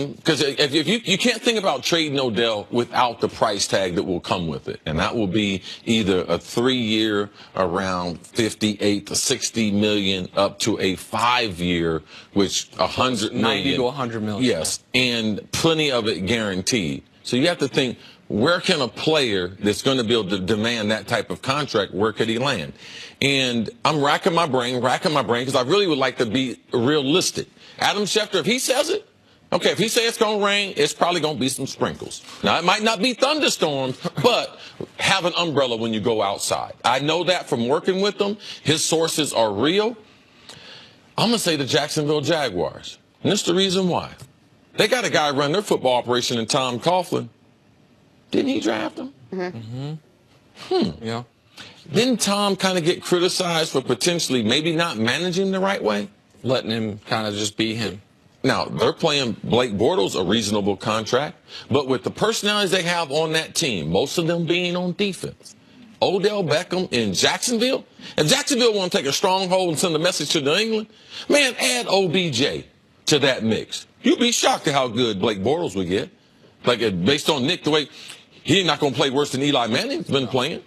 Because if you can't think about trading Odell without the price tag that will come with it, and that will be either a 3-year around 58 to 60 million, up to a 5-year, which 100 million, 90 to 100 million. Yes, and plenty of it guaranteed. So you have to think, where can a player that's going to be able to demand that type of contract, where could he land? And I'm racking my brain, because I really would like to be realistic. Adam Schefter, if he says it, okay, if he says it's going to rain, it's probably going to be some sprinkles. Now, it might not be thunderstorms, but have an umbrella when you go outside. I know that from working with him. His sources are real. I'm going to say the Jacksonville Jaguars. And this is the reason why. They got a guy run their football operation in Tom Coughlin. Didn't he draft him? Yeah. Didn't Tom kind of get criticized for potentially maybe not managing the right way? Letting him kind of just be him. Now, they're playing Blake Bortles a reasonable contract, but with the personalities they have on that team, most of them being on defense, Odell Beckham in Jacksonville, if Jacksonville want to take a stronghold and send a message to New England, man, add OBJ to that mix. You'd be shocked at how good Blake Bortles would get. Like, based on Nick, the way he's not going to play worse than Eli Manning's been playing.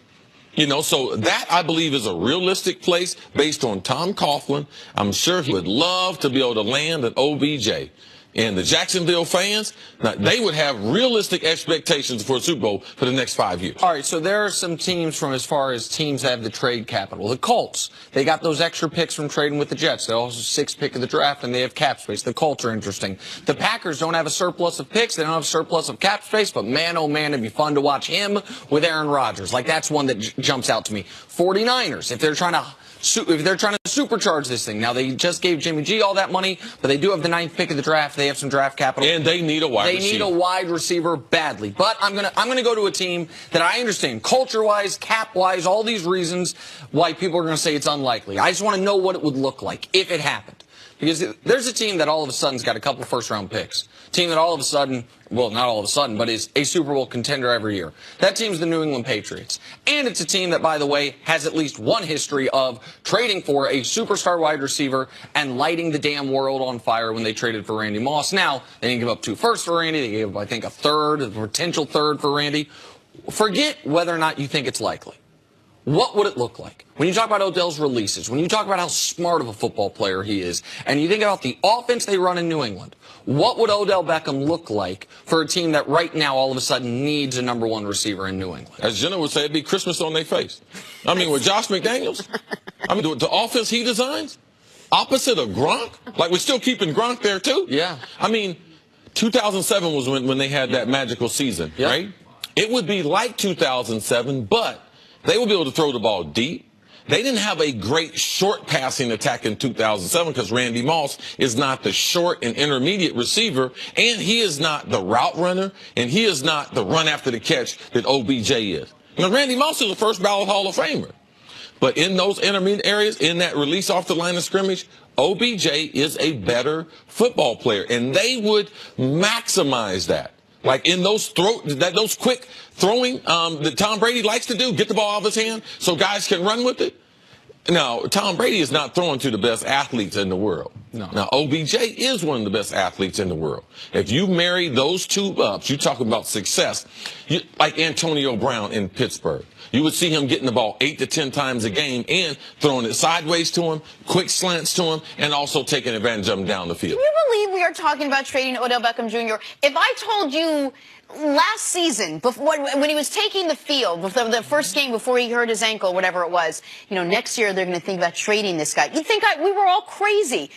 You know, so that, I believe, is a realistic place based on Tom Coughlin. I'm sure he would love to be able to land an OBJ. And the Jacksonville fans, now, they would have realistic expectations for a Super Bowl for the next 5 years. All right, so there are some teams from as far as teams that have the trade capital. The Colts, they got those extra picks from trading with the Jets. They're also 6th pick of the draft, and they have cap space. The Colts are interesting. The Packers don't have a surplus of picks. They don't have a surplus of cap space, but man, oh man, it'd be fun to watch him with Aaron Rodgers. Like, that's one that jumps out to me. 49ers, if they're trying to supercharge this thing. Now, they just gave Jimmy G all that money, but they do have the 9th pick of the draft. They have some draft capital. And they need a wide receiver. They need a wide receiver badly. But I'm gonna go to a team that I understand, culture-wise, cap-wise, all these reasons why people are going to say it's unlikely. I just want to know what it would look like if it happened. Because there's a team that all of a sudden's got a couple first-round picks. A team that all of a sudden, well, not all of a sudden, but is a Super Bowl contender every year. That team's the New England Patriots. And it's a team that, by the way, has at least one history of trading for a superstar wide receiver and lighting the damn world on fire when they traded for Randy Moss. Now, they didn't give up 2 firsts for Randy. They gave up, I think, a potential third for Randy. Forget whether or not you think it's likely. What would it look like? When you talk about Odell's releases, when you talk about how smart of a football player he is, and you think about the offense they run in New England, what would Odell Beckham look like for a team that right now all of a sudden needs a #1 receiver in New England? As Jenna would say, it'd be Christmas on their face. I mean, with Josh McDaniels, I mean, the offense he designs, opposite of Gronk, like we're still keeping Gronk there too. Yeah. I mean, 2007 was when they had that magical season, right? It would be like 2007, but they would be able to throw the ball deep. They didn't have a great short passing attack in 2007 because Randy Moss is not the short and intermediate receiver, and he is not the route runner, and he is not the run after the catch that OBJ is. Now, Randy Moss is a first ballot Hall of Famer. But in those intermediate areas, in that release off the line of scrimmage, OBJ is a better football player, and they would maximize that. Like in those quick throwing that Tom Brady likes to do, get the ball out of his hand so guys can run with it. Now, Tom Brady is not throwing to the best athletes in the world. No. Now, OBJ is one of the best athletes in the world. If you marry those two up, you talk about success, like Antonio Brown in Pittsburgh. You would see him getting the ball 8 to 10 times a game and throwing it sideways to him, quick slants to him, and also taking advantage of him down the field. Can you believe we are talking about trading Odell Beckham Jr.? If I told you last season, when he was taking the field, the first game before he hurt his ankle, whatever it was, you know, next year they're going to think about trading this guy. You'd think we were all crazy.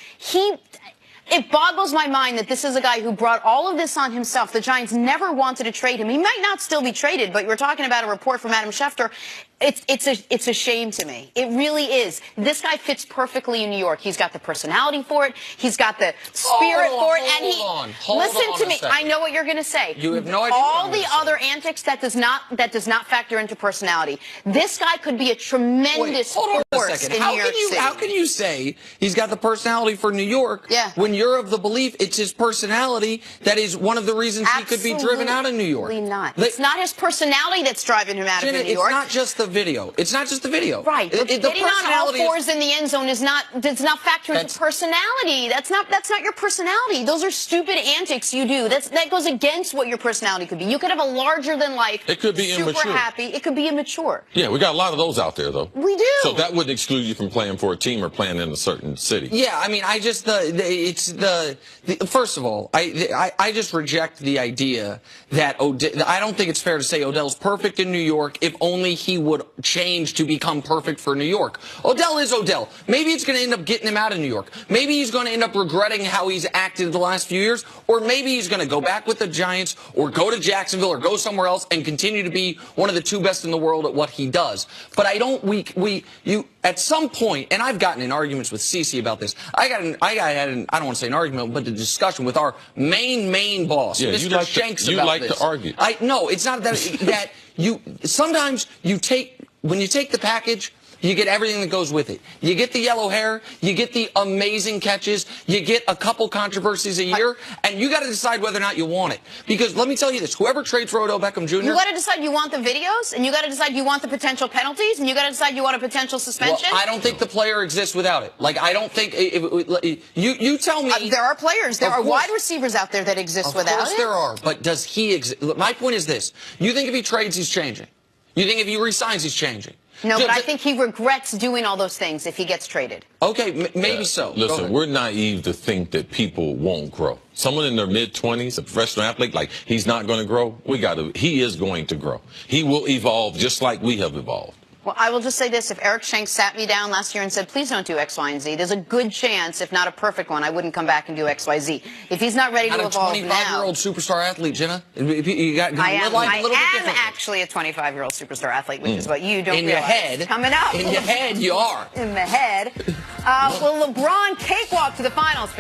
It boggles my mind that this is a guy who brought all of this on himself. The Giants never wanted to trade him. He might not still be traded, but you were talking about a report from Adam Schefter. It's a shame to me. It really is. This guy fits perfectly in New York. He's got the personality for it. He's got the spirit for it. And listen to me. I know what you're going to say. You have no idea. All the other antics that does not factor into personality. This guy could be a tremendous force in New York City. How can you say he's got the personality for New York when you're of the belief it's his personality that is one of the reasons he could be driven out of New York? Absolutely not. It's not his personality that's driving him out of New York. It's not just the the video. It's not just the video. Right. But the getting on all personality fours in the end zone does not factor into personality. That's not your personality. Those are stupid antics you do. That goes against what your personality could be. You could have a larger than life. It could be super immature. Happy. It could be immature. Yeah, we got a lot of those out there, though. We do. So that wouldn't exclude you from playing for a team or playing in a certain city. Yeah, I mean, first of all, I just reject the idea that I don't think it's fair to say Odell's perfect in New York if only he would change to become perfect for New York. Odell is Odell. Maybe it's going to end up getting him out of New York. Maybe he's going to end up regretting how he's acted the last few years, or maybe he's going to go back with the Giants or go to Jacksonville or go somewhere else and continue to be one of the 2 best in the world at what he does. But I don't, you at some point, and I've gotten in arguments with Cece about this. I don't want to say an argument, but a discussion with our main boss, yeah, Mr. Shanks, you about like this. to argue. No, it's not that sometimes when you take the package, you get everything that goes with it. You get the yellow hair, you get the amazing catches, you get a couple controversies a year, and you got to decide whether or not you want it. Because let me tell you this, whoever trades for Odell Beckham Jr. You got to decide you want the videos, and you got to decide you want the potential penalties, and you got to decide you want a potential suspension. Well, I don't think the player exists without it. Like, I don't think you tell me. There are players, there are wide receivers out there that exist without it. Of course there are, but does he exist? My point is this: you think if he trades, he's changing. You think if he resigns, he's changing. No, but I think he regrets doing all those things if he gets traded. Okay, maybe so. Listen, we're naive to think that people won't grow. Someone in their mid-20s, a professional athlete, like he's not going to grow. He is going to grow. He will evolve just like we have evolved. Well, I will just say this. If Eric Shanks sat me down last year and said, please don't do X, Y, and Z, there's a good chance, if not a perfect one, I wouldn't come back and do X, Y, Z. If he's not ready to evolve now. Not a 25-year-old superstar athlete, Jenna. I am actually a 25-year-old superstar athlete, which is what you don't realize. In your head. Coming up. In your head, you are. In the head. Will LeBron cakewalk to the finals?